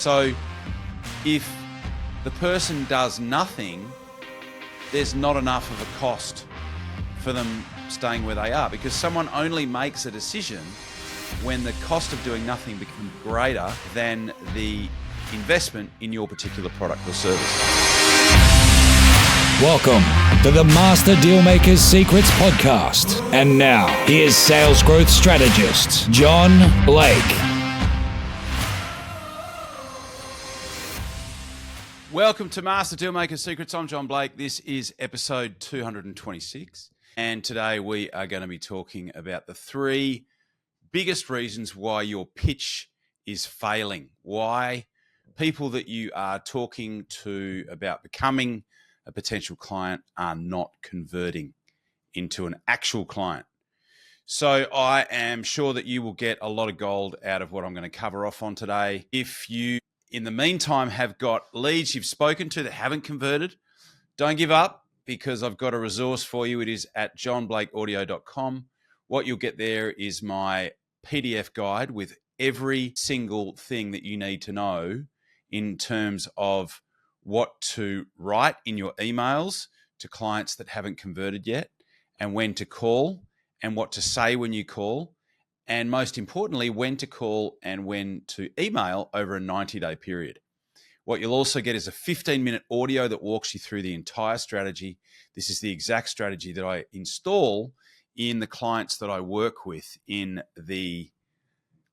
So if the person does nothing, there's not enough of a cost for them staying where they are, because someone only makes a decision when the cost of doing nothing becomes greater than the investment in your particular product or service. Welcome to the Master Dealmakers Secrets podcast. And now, here's sales growth strategist, John Blake. Welcome to Master Dealmakers Secrets. I'm John Blake. This is episode 226. And today we are going to be talking about the three biggest reasons why your pitch is failing. Why people that you are talking to about becoming a potential client are not converting into an actual client. So I am sure that you will get a lot of gold out of what I'm going to cover off on today. If you, in the meantime, have got leads you've spoken to that haven't converted, don't give up, because I've got a resource for you. It is at johnblakeaudio.com. What you'll get there is my PDF guide with every single thing that you need to know in terms of what to write in your emails to clients that haven't converted yet, and when to call and what to say when you call, and most importantly, when to call and when to email over a 90-day period. What you'll also get is a 15-minute audio that walks you through the entire strategy. This is the exact strategy that I install in the clients that I work with in the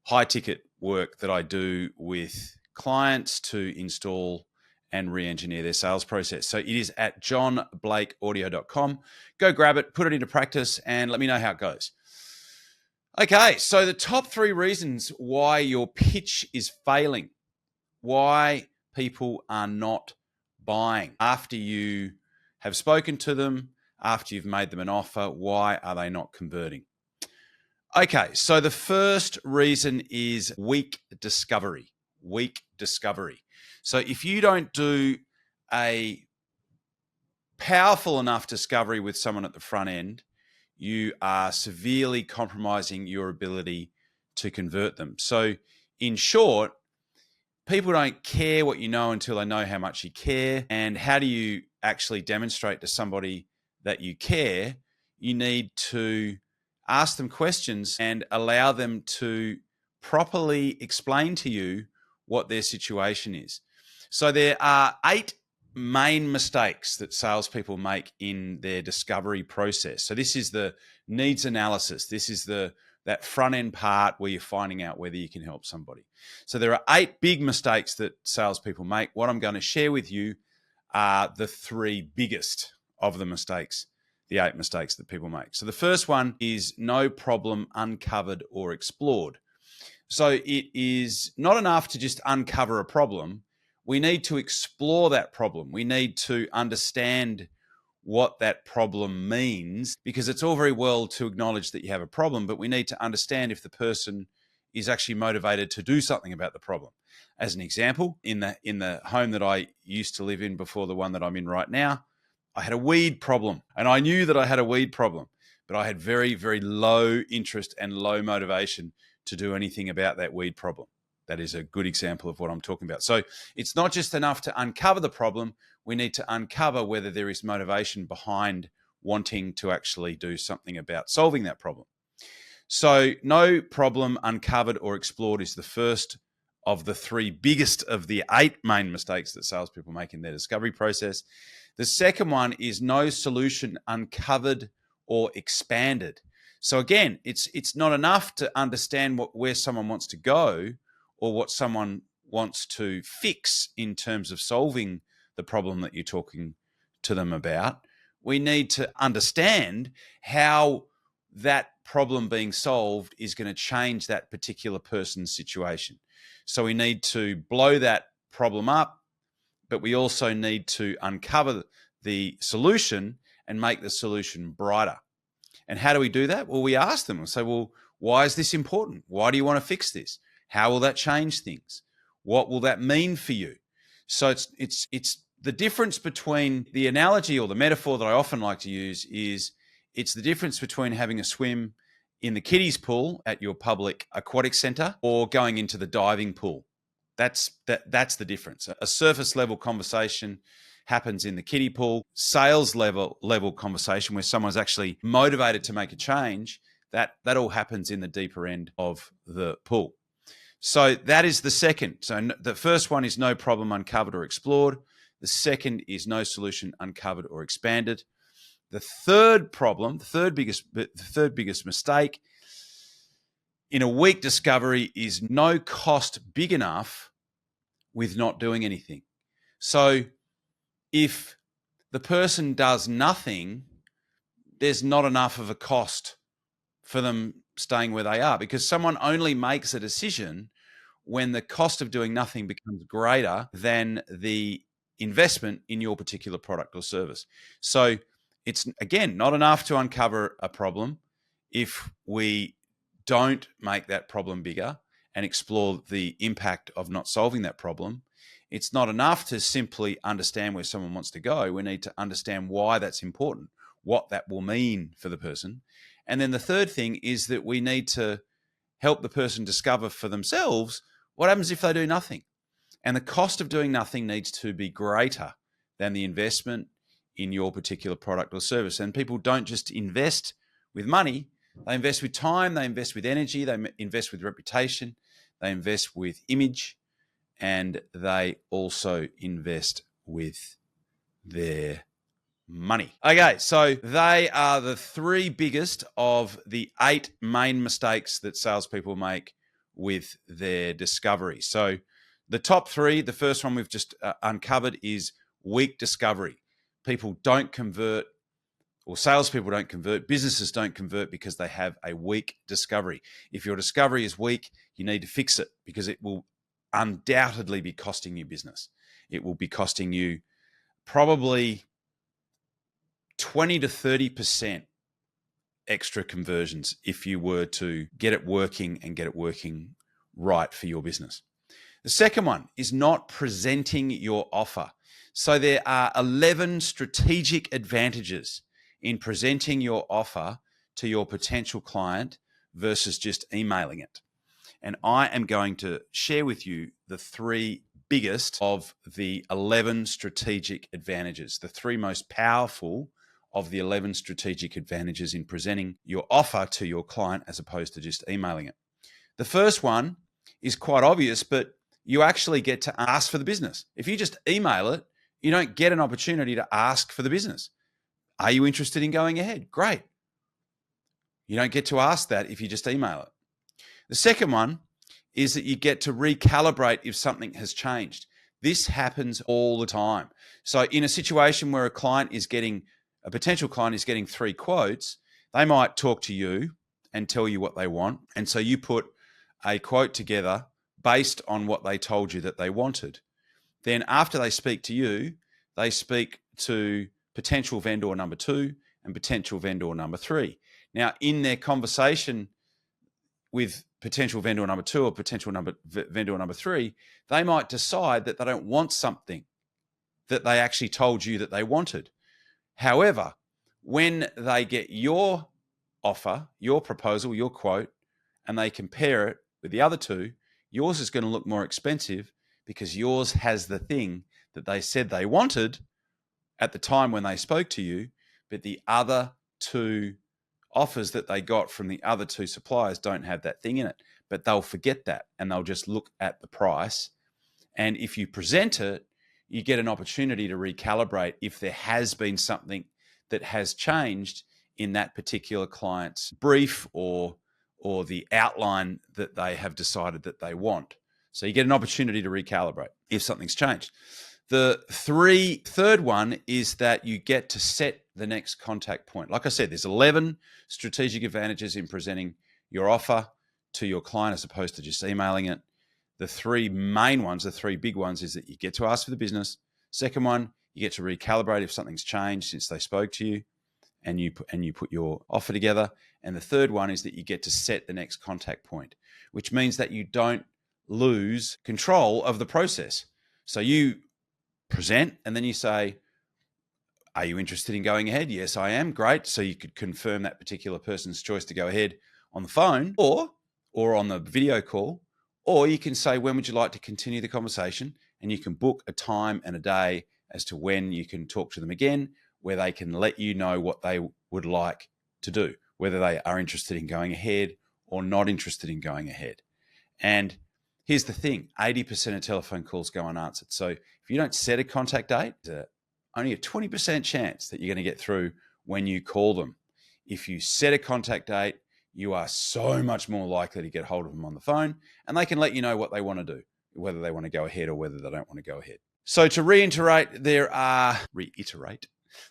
high-ticket work that I do with clients to install and re-engineer their sales process. So it is at johnblakeaudio.com. Go grab it, put it into practice, and let me know how it goes. Okay, so the top three reasons why your pitch is failing, why people are not buying after you have spoken to them, after you've made them an offer, why are they not converting? Okay, so the first reason is weak discovery. So if you don't do a powerful enough discovery with someone at the front end, you are severely compromising your ability to convert them. So in short, people don't care what you know until they know how much you care. And how do you actually demonstrate to somebody that you care? You need to ask them questions and allow them to properly explain to you what their situation is. So there are 8 main mistakes that salespeople make in their discovery process. So this is the needs analysis. This is that front end part where you're finding out whether you can help somebody. So there are 8 big mistakes that salespeople make. What I'm going to share with you are the 3 biggest of the mistakes, the 8 mistakes that people make. So the first one is no problem uncovered or explored. So it is not enough to just uncover a problem. We need to explore that problem. We need to understand what that problem means, because it's all very well to acknowledge that you have a problem, but we need to understand if the person is actually motivated to do something about the problem. As an example, in the home that I used to live in before the one that I'm in right now, I had a weed problem, and I knew that I had a weed problem, but I had very, very low interest and low motivation to do anything about that weed problem. That is a good example of what I'm talking about. So it's not just enough to uncover the problem. We need to uncover whether there is motivation behind wanting to actually do something about solving that problem. So no problem uncovered or explored is the first of the 3 biggest of the 8 main mistakes that salespeople make in their discovery process. The second one is no solution uncovered or expanded. So again, it's not enough to understand where someone wants to go or what someone wants to fix in terms of solving the problem that you're talking to them about. We need to understand how that problem being solved is going to change that particular person's situation. So we need to blow that problem up, but we also need to uncover the solution and make the solution brighter. And how do we do that? Well, we ask them and say, well, why is this important? Why do you want to fix this? How will that change things? What will that mean for you? So it's the difference between the analogy or the metaphor that I often like to use is it's the difference between having a swim in the kiddies pool at your public aquatic center or going into the diving pool. That's the difference. A surface level conversation happens in the kiddie pool. Sales level conversation where someone's actually motivated to make a change, that all happens in the deeper end of the pool. So that is the second. So the first one is no problem uncovered or explored. The second is no solution uncovered or expanded. The third problem, the third biggest mistake in a weak discovery is no cost big enough with not doing anything. So if the person does nothing, there's not enough of a cost for them staying where they are, because someone only makes a decision when the cost of doing nothing becomes greater than the investment in your particular product or service. So it's, again, not enough to uncover a problem if we don't make that problem bigger and explore the impact of not solving that problem. It's not enough to simply understand where someone wants to go. We need to understand why that's important, what that will mean for the person. And then the third thing is that we need to help the person discover for themselves what happens if they do nothing. And the cost of doing nothing needs to be greater than the investment in your particular product or service. And people don't just invest with money, they invest with time, they invest with energy, they invest with reputation, they invest with image, and they also invest with their money. Okay, so they are the three biggest of the 8 main mistakes that salespeople make with their discovery. So the top 3, the first one we've just uncovered is weak discovery. People don't convert, or salespeople don't convert, businesses don't convert because they have a weak discovery. If your discovery is weak, you need to fix it, because it will undoubtedly be costing you business. It will be costing you probably 20 to 30% extra conversions if you were to get it working and get it working right for your business. The second one is not presenting your offer. So there are 11 strategic advantages in presenting your offer to your potential client versus just emailing it. And I am going to share with you the 3 biggest of the 11 strategic advantages, the 3 most powerful of the 11 strategic advantages in presenting your offer to your client as opposed to just emailing it. The first one is quite obvious, but you actually get to ask for the business. If you just email it, you don't get an opportunity to ask for the business. Are you interested in going ahead? Great. You don't get to ask that if you just email it. The second one is that you get to recalibrate if something has changed. This happens all the time. So in a situation where a potential client is getting 3 quotes, they might talk to you and tell you what they want. And so you put a quote together based on what they told you that they wanted. Then after they speak to you, they speak to potential vendor number 2 and potential vendor number 3. Now, in their conversation with potential vendor number 2 or potential vendor number 3, they might decide that they don't want something that they actually told you that they wanted. However, when they get your offer, your proposal, your quote, and they compare it with the other 2, yours is going to look more expensive because yours has the thing that they said they wanted at the time when they spoke to you, but the other 2 offers that they got from the other 2 suppliers don't have that thing in it. But they'll forget that and they'll just look at the price. And if you present it, you get an opportunity to recalibrate if there has been something that has changed in that particular client's brief or the outline that they have decided that they want. So you get an opportunity to recalibrate if something's changed. The third one is that you get to set the next contact point. Like I said, there's 11 strategic advantages in presenting your offer to your client as opposed to just emailing it. The 3 main ones, the 3 big ones, is that you get to ask for the business. Second one, you get to recalibrate if something's changed since they spoke to you, and you put your offer together. And the third one is that you get to set the next contact point, which means that you don't lose control of the process. So you present and then you say, are you interested in going ahead? Yes, I am. Great. So you could confirm that particular person's choice to go ahead on the phone or on the video call, Or you can say, when would you like to continue the conversation? And you can book a time and a day as to when you can talk to them again, where they can let you know what they would like to do, whether they are interested in going ahead or not interested in going ahead. And here's the thing, 80% of telephone calls go unanswered. So if you don't set a contact date, there's only a 20% chance that you're going to get through when you call them. If you set a contact date, you are so much more likely to get hold of them on the phone, and they can let you know what they want to do, whether they want to go ahead or whether they don't want to go ahead. So to reiterate, there are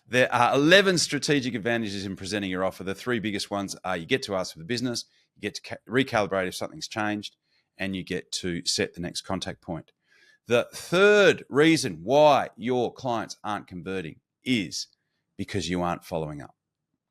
11 strategic advantages in presenting your offer. The three biggest ones are you get to ask for the business, you get to recalibrate if something's changed, and you get to set the next contact point. The third reason why your clients aren't converting is because you aren't following up.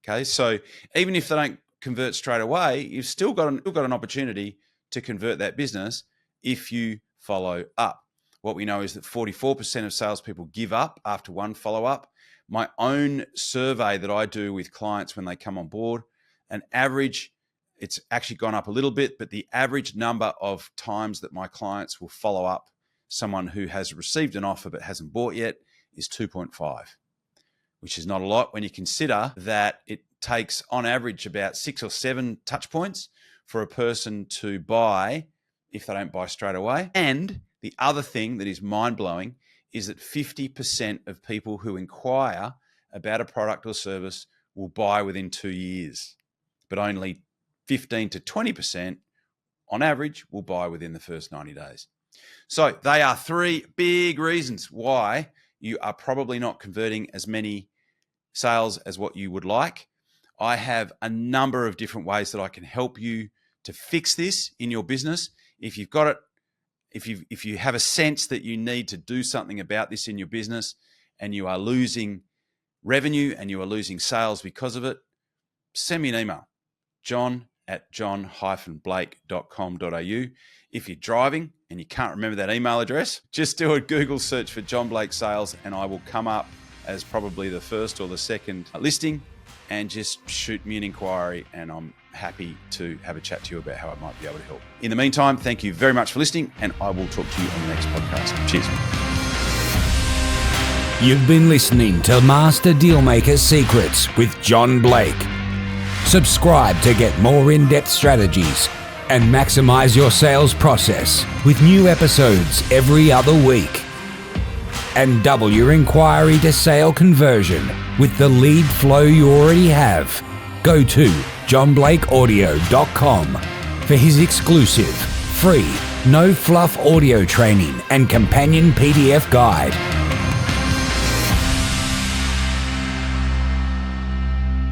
Okay, so even if they don't convert straight away, you've still got an opportunity to convert that business if you follow up. What we know is that 44% of salespeople give up after one follow-up. My own survey that I do with clients when they come on board, an average, it's actually gone up a little bit, but the average number of times that my clients will follow up someone who has received an offer but hasn't bought yet is 2.5, which is not a lot when you consider that it takes on average about 6 or 7 touch points for a person to buy if they don't buy straight away. And the other thing that is mind-blowing is that 50% of people who inquire about a product or service will buy within 2 years, but only 15 to 20% on average will buy within the first 90 days. So they are 3 big reasons why you are probably not converting as many sales as what you would like. I have a number of different ways that I can help you to fix this in your business. If you've got it, if you have a sense that you need to do something about this in your business and you are losing revenue and you are losing sales because of it, send me an email, john@john-blake.com.au. If you're driving and you can't remember that email address, just do a Google search for John Blake Sales and I will come up as probably the first or the second listing, and just shoot me an inquiry and I'm happy to have a chat to you about how I might be able to help. In the meantime, thank you very much for listening and I will talk to you on the next podcast. Cheers. You've been listening to Master Dealmaker Secrets with John Blake. Subscribe to get more in-depth strategies and maximize your sales process with new episodes every other week. And double your inquiry to sale conversion with the lead flow you already have. Go to johnblakeaudio.com for his exclusive, free, no-fluff audio training and companion PDF guide.